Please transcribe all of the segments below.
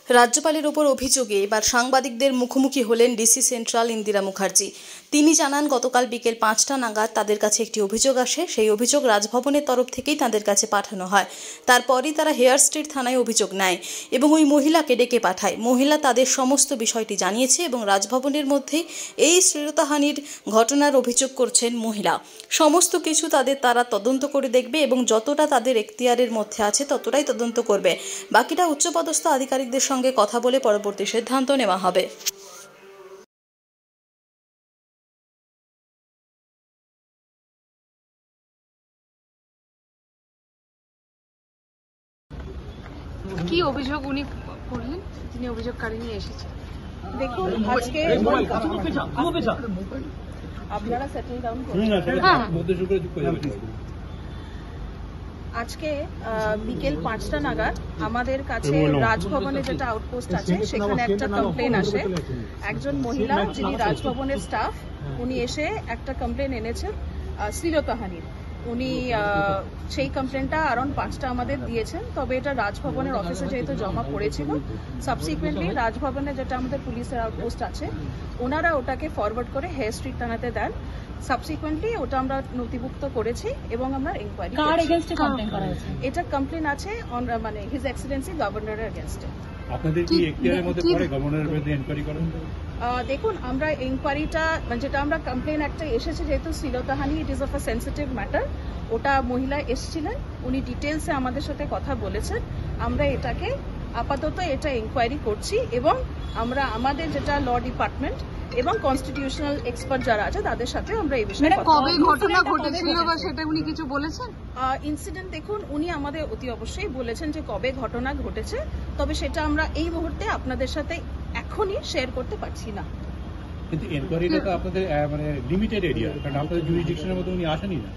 রাজ্যপালের ওপর অভিযোগে এবার সাংবাদিকদের মুখোমুখি হলেন ডিসি সেন্ট্রাল ইন্দিরা মুখার্জি। তিনি জানান, গতকাল বিকেল ৫টা নাগাদ তাদের কাছে একটি অভিযোগ আসে। সেই অভিযোগ রাজভবনের তরফ থেকেই তাদের কাছে পাঠানো হয়। তারপরই তারা হেয়ার স্ট্রিট থানায় অভিযোগ নেয় এবং ওই মহিলাকে ডেকে পাঠায়। মহিলা তাদের সমস্ত বিষয়টি জানিয়েছে এবং রাজভবনের মধ্যেই এই শ্লীলতাহানির ঘটনার অভিযোগ করছেন মহিলা। সমস্ত কিছু তারা তদন্ত করে দেখবে এবং যতটা তাদের এখতিয়ারের মধ্যে আছে ততটাই তদন্ত করবে। বাকিটা উচ্চপদস্থ আধিকারিকদের সঙ্গে কথা বলে পরবর্তী সিদ্ধান্ত নেওয়া হবে। কি অভিযোগ উনি করলেন, তিনি অভিযোগকারী নিয়ে এসেছেন? দেখুন, আজকে আপনারা সেটেল ডাউন করুন। আজকে বিকেল 5টা নাগাদ আমাদের কাছে রাজভবনে যেটা আউটপোস্ট আছে সেখানে একটা কমপ্লেন আসে। একজন মহিলা যিনি রাজভবনের স্টাফ, উনি এসে একটা কমপ্লেন এনেছেন শ্লীলতাহানির। উনি সেই কমপ্লেনটা অ্যারাউন্ড 5টা আমাদের দিয়েছেন, তবে এটা রাজভবনের অফিসে যেহেতু জমা পড়েছিল, সাবসিকুয়েন্টলি রাজভবনে যেটা আমাদের পুলিশের আউটপোস্ট আছে ওনারা ওটাকে ফরওয়ার্ড করে হেয়ার স্ট্রিট থানাতে দেন। সাবসিকুয়েন্টলি ওটা আমরা নথিভুক্ত করেছি এবং আমরা ইনকোয়ারি কার এগেইনস্টে কমপ্লেন করা হয়েছে? এটা কমপ্লেন আছে মানে হিজ এক্সেলেন্সি গভর্নরের এগেইনস্টে। আপনাদের কি এখতিয়ারের মধ্যে পড়ে গভর্নরের বিরুদ্ধে ইনকোয়ারি করেন? দেখুন, আমরা ইনকোয়ারিটা যেটা আমরা কমপ্লেন একটা এসেছে, যেহেতু শ্লীলতাহানি it is of a sensitive matter, ওটা মহিলা এসেছিলেন, উনি ডিটেলসে আমাদের সাথে কথা বলেছেন। আমরা এটাকে আপাতত এটা ইনকোয়ারি করছি এবং আমরা আমাদের যেটা ল ডিপার্টমেন্ট এবং কনস্টিটিউশনাল এক্সপার্ট যারা আছে তাদের সাথে আমরা এই বিষয়ে কবে ঘটনা ঘটেছিল বা সেটা উনি কিছু বলেছেন? ইনসিডেন্ট দেখুন, উনি আমাদের অতি অবশ্যই বলেছেন যে কবে ঘটনা ঘটেছে, তবে সেটা আমরা এই মুহূর্তে আপনাদের সাথে এখনই শেয়ার করতে পারছি না। কিন্তু এনকোয়ারিটা তো আপনাদের মানে লিমিটেড এরিয়া, কারণ আপনাদের জুরিসডিকশনের মধ্যে উনি আসেনি না।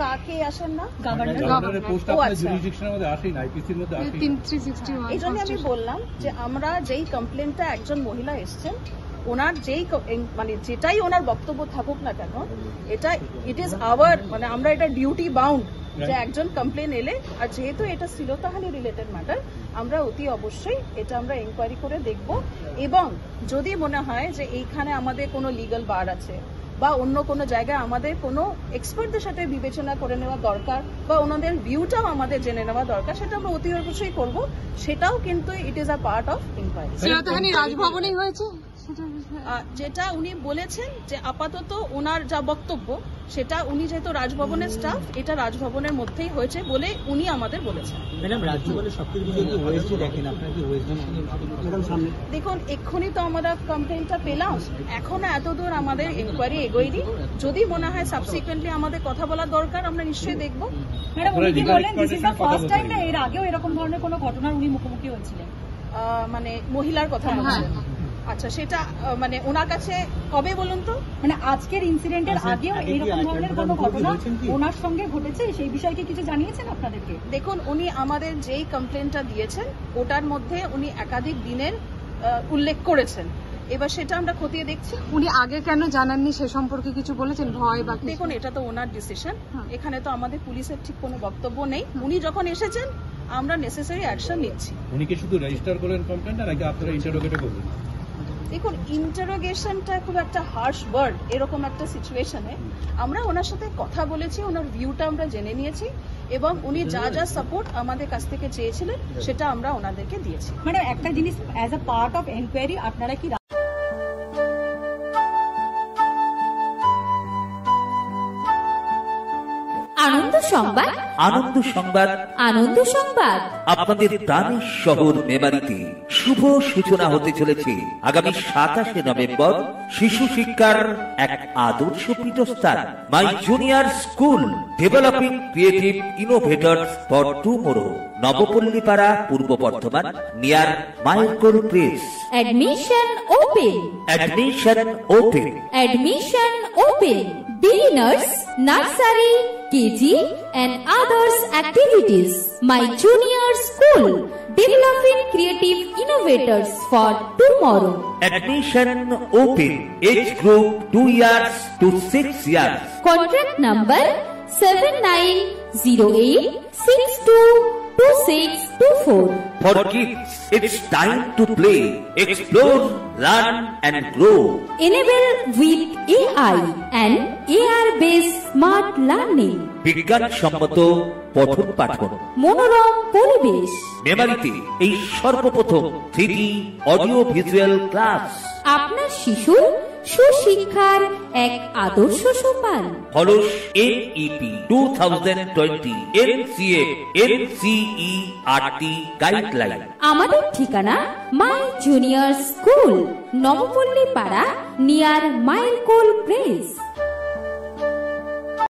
কাকে আসেন না? গভর্নরের পোস্ট আপনাদের জুরিসডিকশনের মধ্যে আসেনি না, আইপিসির মধ্যে আসেনি। 361 এই জন্য আমি বললাম যে আমরা যেই কমপ্লেনটা একজন মহিলা এসছেন, ওনার যেই মানে যেটাই ওনার বক্তব্য থাকুক না কেন, এটা ইট ইজ আওয়ার মানে আমরা এটা ডিউটি বাউন্ড যে একজন কমপ্লেন এলে, আর যেহেতু এটা শ্লীলতাহানি রিলেটেড ম্যাটার, আমরা অতি অবশ্যই এটা আমরা ইনকোয়ারি করে দেখব এবং যদি মনে হয় যে এইখানে আমাদের কোনো লিগ্যাল বার আছে বা অন্য কোনো জায়গায় আমাদের কোনো এক্সপার্টদের সাথে বিবেচনা করে নেওয়া দরকার বা ওনাদের ভিউটাও আমাদের জেনে নেওয়া দরকার, সেটা আমরা অতি অবশ্যই করব। সেটাও কিন্তু it is a part of inquiry. শ্লীলতাহানি রাজভবনেই হয়েছে যেটা উনি বলেছেন যে আপাতত ওনার যা বক্তব্য সেটা, উনি যেহেতু রাজভবনের স্টাফ, এটা রাজভবনের মধ্যেই হয়েছে বলে উনি আমাদের বলেছেন। ম্যাডাম, রাজভবনের সবকিছু বিষয়ে কি ওএসডি দেখেন? আপনারা কি ওএসডি সামনে? দেখুন, এক্ষুনি তো আমরা কমপ্লেনটা পেলাম, এখনো এতদূর আমাদের ইনকোয়ারি এগোয়নি। যদি মনে হয় সাবসিকুয়েন্টলি আমাদের কথা বলার দরকার, আমরা নিশ্চয়ই দেখব। ম্যাডাম, উনি কি বলেন this is the first time না এর আগেও এরকম ধরনের কোনো ঘটনার উনি মুখোমুখি হয়েছিলেন? মানে মহিলার কথা বলছেন? আচ্ছা, সেটা মানে ওনার কাছে কবে বলুন তো? মানে আজকের ইনসিডেন্টের আগেও এরকম ধরনের কোনো ঘটনা ওনার সঙ্গে ঘটেছে, সেই বিষয়ে কি কিছু জানিয়েছেন আপনাদেরকে? দেখুন, উনি আমাদের যেই কমপ্লেনটা দিয়েছেন ওটার মধ্যে উনি একাধিক দিনের উল্লেখ করেছেন। এবার সেটা আমরা খতিয়ে দেখছি। উনি আগে কেন জানাননি সে সম্পর্কে কিছু বলেছেন? ভয় বা? দেখুন, এটা তো ওনার ডিসিশন, এখানে তো আমাদের পুলিশের ঠিক কোনো বক্তব্য নেই। উনি যখন এসেছেন আমরা নেসেসারি অ্যাকশন নিচ্ছি। উনি কি শুধু রেজিস্টার করলেন কমপ্লেনটা, নাকি আপনারা ইন্টারোগেটও করবেন? দেখুন, ইন্টারোগেশনটা খুব একটা হার্শ ওয়ার্ড। এরকম একটা সিচুয়েশনে আমরা ওনার সাথে কথা বলেছি, ওনার ভিউটা আমরা জেনে নিয়েছি এবং উনি যা যা সাপোর্ট আমাদের কাছ থেকে চেয়েছিলেন সেটা আমরা ওনাদেরকে দিয়েছি। মানে একটা জিনিস, as a part of enquiry আপনারা কি আনন্দ সংবাদ, আনন্দ সংবাদ, আনন্দ সংবাদ আপনাদের প্রাণের শহর মেমারিতে শুভ সূচনা হতে চলেছে আগামী 27শে নভেম্বর শিশু শিক্ষার এক আদর্শ পীঠস্থান my junior school developing creative innovators for tomorrow, Nabapallipara, Purba Bardhaman, near মাইলকোল press. Admission open, admission open, admission open. Beginners, nursery, KG and others activities. My junior school, developing creative innovators for tomorrow. Admission open. Age group 2 years to 6 years. Contract number 7908622624. For kids, it's time to play, explore, learn and grow. Enable with AI and AR-based smart learning. বিজ্ঞানসম্মত পঠন পাঠন, মনোরম পরিবেশ। মেমারিতে এই সর্বপ্রথম 3D audio visual class. আপনার শিশুর সুশিক্ষার এক আদর্শ সোপান। Halls NEP 2020 NCF NCERT guideline. আমাদের ঠিকানা মাই জুনিয়র স্কুল, নবপল্লী পাড়া, নিয়ার মাইলকোল প্রেস।